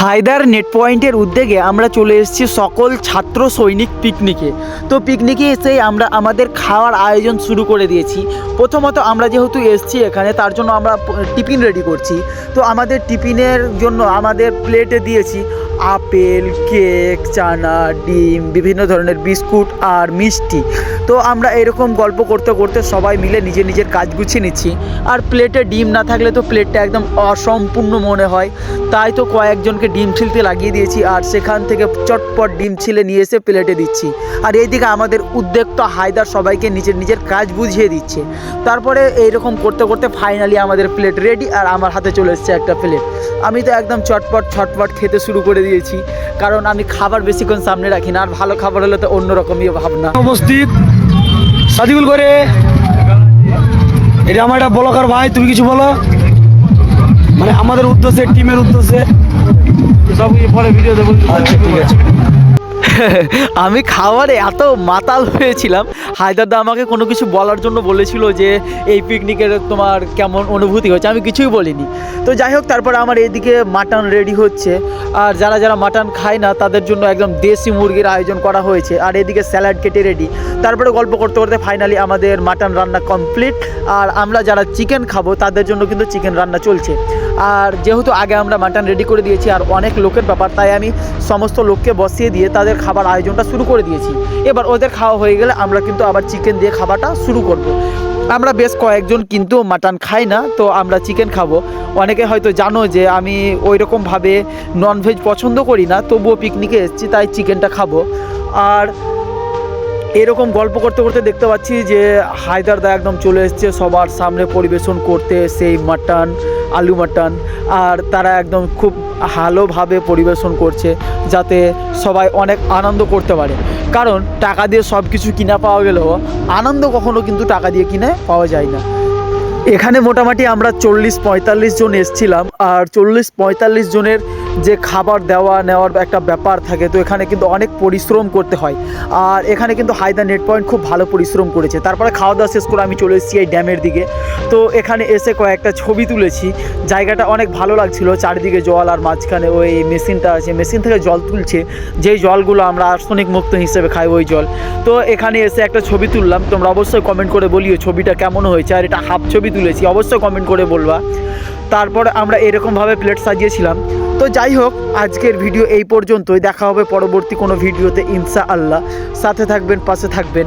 Haider net পয়েন্টের উদ্যোগে আমরা চলে এসেছি সকল ছাত্র সৈনিক পিকনিকে। তো পিকনিকে এসেই আমরা আমাদের খাওয়ার আয়োজন শুরু করে দিয়েছি। প্রথমত আমরা যেহেতু এসেছি এখানে, তার জন্য আমরা টিফিন রেডি করছি। তো আমাদের টিফিনের জন্য আমাদের প্লেটে দিয়েছি আপেল, কেক, চানা, ডিম, বিভিন্ন ধরনের বিস্কুট আর মিষ্টি। তো আমরা এরকম গল্প করতে করতে সবাই মিলে নিজের নিজের কাজ গুছিয়ে নিচ্ছি। আর প্লেটে ডিম না থাকলে তো প্লেটটা একদম অসম্পূর্ণ মনে হয়, তাই তো কয়েকজনকে ডিম ছিলতে লাগিয়ে দিয়েছি আর সেখান থেকে চটপট ডিম ছিলে নিয়ে এসে প্লেটে দিচ্ছি। আর এইদিকে আমাদের উদ্যোক্তা হায়দার সবাইকে নিজের নিজের কাজ বুঝিয়ে দিচ্ছে। তারপরে এইরকম করতে করতে ফাইনালি আমাদের প্লেট রেডি আর আমার হাতে চলে এসছে একটা প্লেট। আমি তো একদম ছটপট খেতে শুরু করে দিয়েছি, কারণ আমি খাবার বেশিক্ষণ সামনে রাখি না, আর ভালো খাবার হলে তো অন্যরকমই ভাবনা। উপস্থিত সাদিকুল করে, এটা আমার একটা ব্লগার ভাই, তুমি কিছু বলো, মানে আমাদের উদ্দেশ্যে, টিমের উদ্দেশ্যে সব পরে ভিডিও দেবো। আচ্ছা ঠিক আছে। আমি খাবারে এত মাতাল হয়েছিলাম, হায়দারদা আমাকে কোনো কিছু বলার জন্য বলেছিল যে এই পিকনিকের তোমার কেমন অনুভূতি হচ্ছে, আমি কিছুই বলিনি। তো যাই হোক, তারপরে আমার এইদিকে মাটন রেডি হচ্ছে, আর যারা যারা মাটন খায় না তাদের জন্য একদম দেশি মুরগির আয়োজন করা হয়েছে। আর এদিকে স্যালাড কেটে রেডি। তারপরে গল্প করতে করতে ফাইনালি আমাদের মাটন রান্না কমপ্লিট। আর আমরা যারা চিকেন খাবো তাদের জন্য কিন্তু চিকেন রান্না চলছে। আর যেহেতু আগে আমরা মাটন রেডি করে দিয়েছি আর অনেক লোকের ব্যাপার, তাই আমি সমস্ত লোককে বসিয়ে দিয়ে তাদের খাবার আয়োজনটা শুরু করে দিয়েছি। এবার ওদের খাওয়া হয়ে গেলে আমরা কিন্তু আবার চিকেন দিয়ে খাবারটা শুরু করব। আমরা বেশ কয়েকজন কিন্তু মাটন খাই না, তো আমরা চিকেন খাবো। অনেকে হয়তো জানো যে আমি ওইরকমভাবে ননভেজ পছন্দ করি না, তবুও পিকনিকে এসেছি তাই চিকেনটা খাবো। আর এরকম গল্প করতে করতে দেখতে পাচ্ছি যে হায়দারদা একদম চলে এসছে সবার সামনে পরিবেশন করতে সেই মাটন, আলু মাটন। আর তারা একদম খুব ভালোভাবে পরিবেশন করছে যাতে সবাই অনেক আনন্দ করতে পারে, কারণ টাকা দিয়ে সব কিছু কিনা পাওয়া গেলেও আনন্দ কখনো কিন্তু টাকা দিয়ে কিনে পাওয়া যায় না। এখানে মোটামুটি আমরা 40-45 জন এসেছিলাম, আর 40-45 জনের যে খাবার দেওয়া নেওয়ার একটা ব্যাপার থাকে, তো এখানে কিন্তু অনেক পরিশ্রম করতে হয়। আর এখানে কিন্তু হায়দার নেট পয়েন্ট খুব ভালো পরিশ্রম করেছে। তারপরে খাওয়া দাওয়া শেষ করে আমি চলে এসেছি এই ড্যামের দিকে। তো এখানে এসে কয়েকটা ছবি তুলেছি। জায়গাটা অনেক ভালো লাগছিল, চারিদিকে জল আর মাঝখানে ওই মেশিনটা আছে, মেশিন থেকে জল তুলছে, যেই জলগুলো আমরা আর্সেনিক মুক্ত হিসেবে খাই ওই জল। তো এখানে এসে একটা ছবি তুললাম। তোমরা অবশ্যই কমেন্ট করে বলিও ছবিটা কেমন হয়েছে, আর এটা হাফ ছবি তুলেছি, অবশ্যই কমেন্ট করে বলবা। তারপর আমরা এরকমভাবে প্লেট সাজিয়েছিলাম। তো যাই হোক, আজকের ভিডিও এই পর্যন্তই। দেখা হবে পরবর্তী কোনো ভিডিওতে ইনশাআল্লাহ। সাথে থাকবেন, পাশে থাকবেন।